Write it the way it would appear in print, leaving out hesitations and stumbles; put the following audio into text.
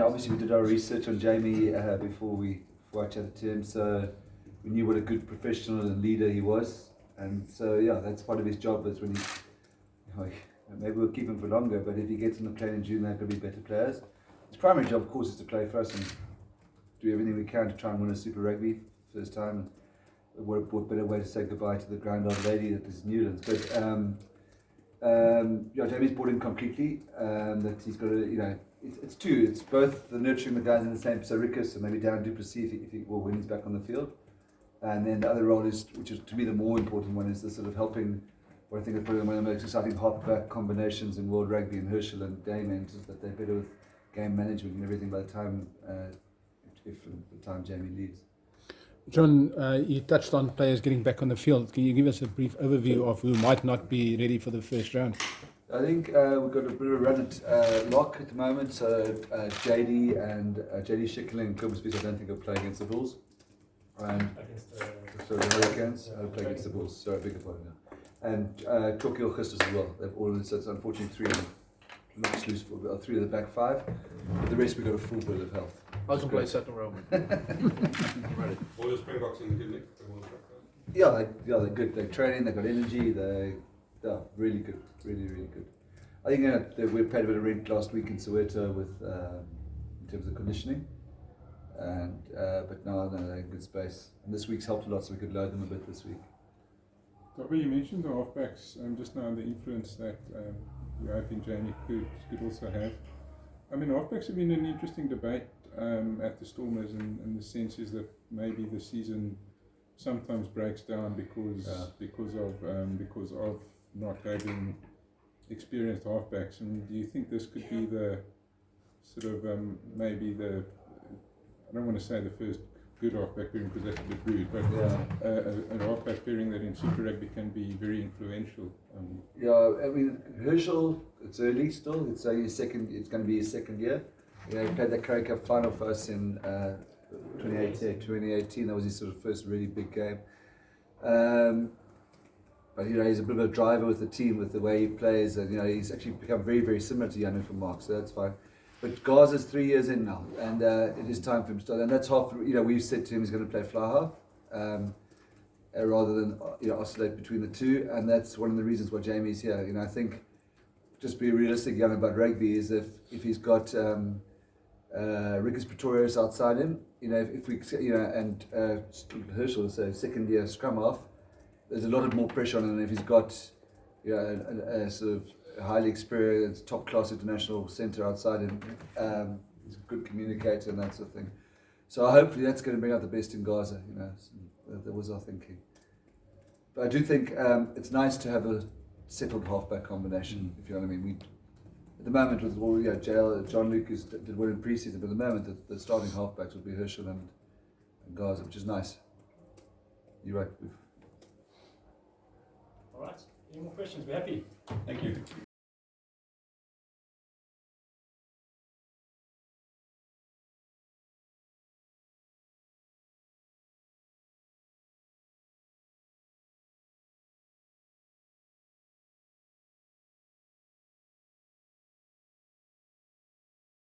obviously we did our research on Jamie before I chatted to him, so we knew what a good professional and leader he was, and so yeah, that's part of his job. Is when maybe we'll keep him for longer, but if he gets on the plane in June, they're going to be better players. His primary job, of course, is to play for us and do everything we can to try and win a Super Rugby first time. And what better way to say goodbye to the grand old lady that is Newlands. But yeah, Jamie's bought in completely. That he's got to, it's two. It's both the nurturing the guys in the same, so Rickers and maybe Darren Duplessis when he's back on the field. And then the other role is, which is to me the more important one, is the sort of helping, what I think is probably one of the most exciting halfback combinations in world rugby, and Herschel and Damien, is that they're better with game management and everything by the time, if the time Jamie leaves. John, you touched on players getting back on the field. Can you give us a brief overview of who might not be ready for the first round? I think we've got a bit of a run at lock at the moment. So JD and JD Schickerling and Cobblesby, I don't think will play against the Bulls. And the Hurricanes play against the Bulls. Sorry, bigger pardon. And Chalky Augustus as well. They've all, so it's unfortunately three of the back five. But the rest we've got a full bill of health. I can play second row. All the Springboks in the good, Nick? Yeah, they're good. They're training. They've got energy. They're really good. Really, really good. I think we paid a bit of rent last week in Soweto with in terms of conditioning, and but now they're in good space. And this week's helped a lot, so we could load them a bit this week. Dobby, you mentioned the halfbacks just now, the influence that you're hoping Jamie could also have. I mean, halfbacks have been an interesting debate at the Stormers, in the sense is that maybe the season sometimes breaks down because of not having experienced halfbacks. And do you think this could be the sort of maybe the, I don't want to say the first good halfback pairing because that's a bit rude, but a halfback pairing that in Super Rugby can be very influential. Yeah, I mean, Herschel, it's early still. It's only it's going to be his second year. He played that Currie Cup final for us in 2018. That was his sort of first really big game. But he's a bit of a driver with the team, with the way he plays, and he's actually become very, very similar to Janu van Mark, so that's fine. But Gaza's 3 years in now, and it is time for him to start. And that's half. We've said to him he's going to play fly half, rather than oscillate between the two, and that's one of the reasons why Jamie's here. I think, just be realistic, young about rugby, is if he's got Rickers Pretorius outside him, if we and Herschel is a second year scrum half, there's a lot of more pressure on him than if he's got a sort of highly experienced, top-class international centre outside him. He's a good communicator and that sort of thing. So hopefully that's going to bring out the best in Gaza. That was our thinking. But I do think it's nice to have a settled halfback combination, if you know what I mean. At the moment, with all John Lucas did well in pre-season, but at the moment the starting halfbacks would be Herschel and Gaza, which is nice. You're right. All right. Any more questions? We're happy. Thank you.